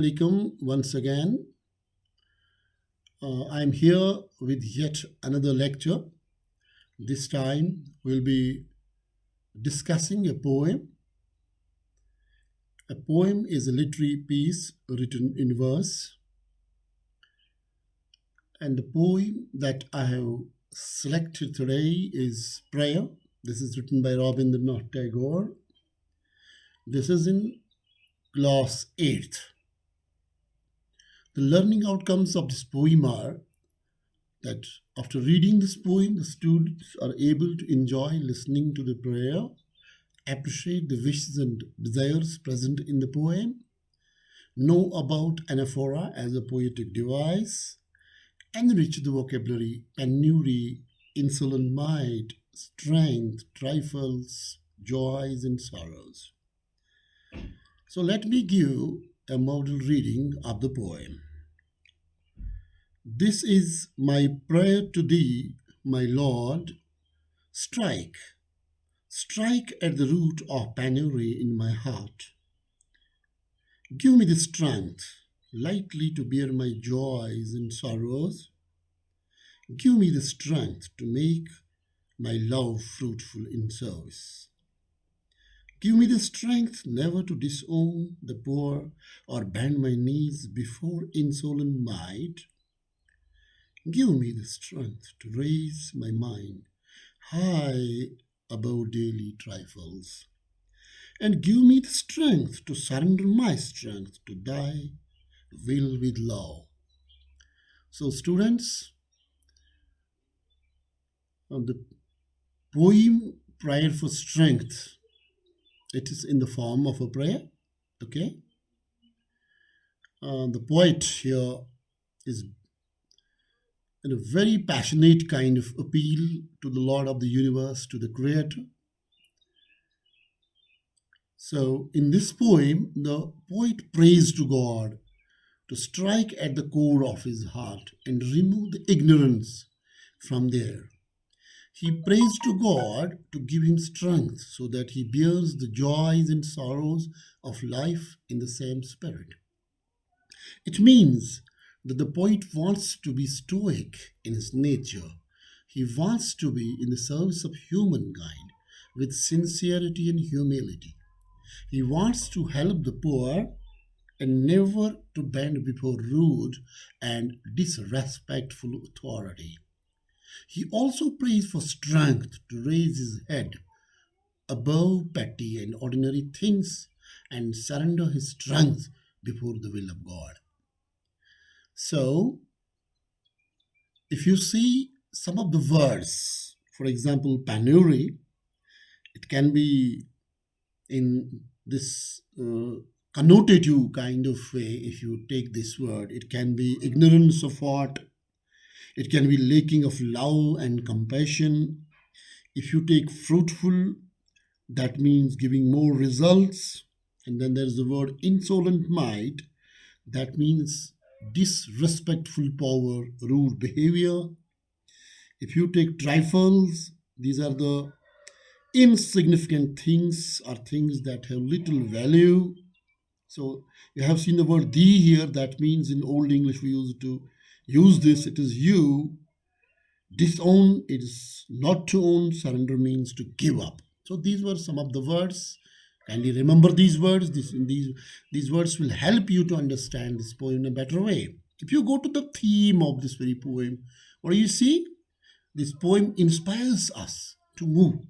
Alaikum once again. I'm here with yet another lecture. This time we'll be discussing a poem. A poem is a literary piece written in verse, and the poem that I have selected today is Prayer. This is written by Rabindranath Tagore. This is in class 8th. The learning outcomes of this poem are that after reading this poem, the students are able to enjoy listening to the prayer, appreciate the wishes and desires present in the poem, know about anaphora as a poetic device, enrich the vocabulary, penury, insolent might, strength, trifles, joys, and sorrows. So let me give a model reading of the poem. This is my prayer to thee, my Lord. Strike, strike at the root of penury in my heart. Give me the strength lightly to bear my joys and sorrows. Give me the strength to make my love fruitful in service. Give me the strength never to disown the poor or bend my knees before insolent might. Give me the strength to raise my mind high above daily trifles. And give me the strength to surrender my strength to thy will with love. So, students, the poem Prayer for Strength, it is in the form of a prayer, okay? The poet here is in a very passionate kind of appeal to the Lord of the universe, to the Creator. So, in this poem, the poet prays to God to strike at the core of his heart and remove the ignorance from there. He prays to God to give him strength so that he bears the joys and sorrows of life in the same spirit. It means that the poet wants to be stoic in his nature. He wants to be in the service of humankind with sincerity and humility. He wants to help the poor and never to bend before rude and disrespectful authority. He also prays for strength to raise his head above petty and ordinary things and surrender his strength before the will of God. So, if you see some of the words, for example, penury, it can be in this connotative kind of way. If you take this word, it can be ignorance of what, it can be lacking of love and compassion. If you take fruitful, that means giving more results. And then there's the word insolent might, that means disrespectful power, rude behavior. If you take trifles, these are the insignificant things or things that have little value. So you have seen the word thee here, that means in Old English we used to use this, it is you. Disown is not to own, surrender means to give up. So these were some of the words. Kindly remember these words. These words will help you to understand this poem in a better way. If you go to the theme of this very poem, what do you see? This poem inspires us to move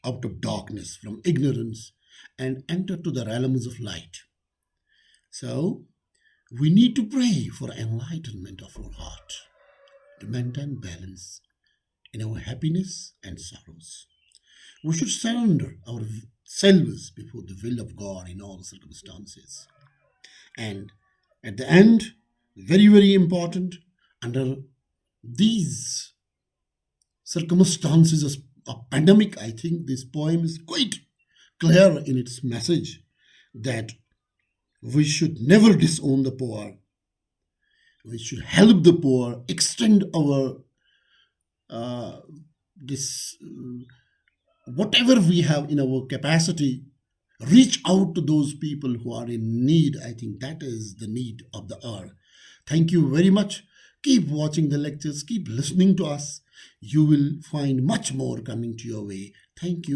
out of darkness, from ignorance, and enter to the realms of light. So, we need to pray for enlightenment of our heart, to maintain balance in our happiness and sorrows. We should surrender ourselves before the will of God in all circumstances. And at the end, very, very important, under these circumstances of pandemic, I think this poem is quite clear in its message that we should never disown the poor. We should help the poor, extend our this whatever we have in our capacity, Reach out to those people who are in need. I think that is the need of the hour. Thank you very much. Keep watching the lectures, keep listening to us. You will find much more coming to your way. Thank you.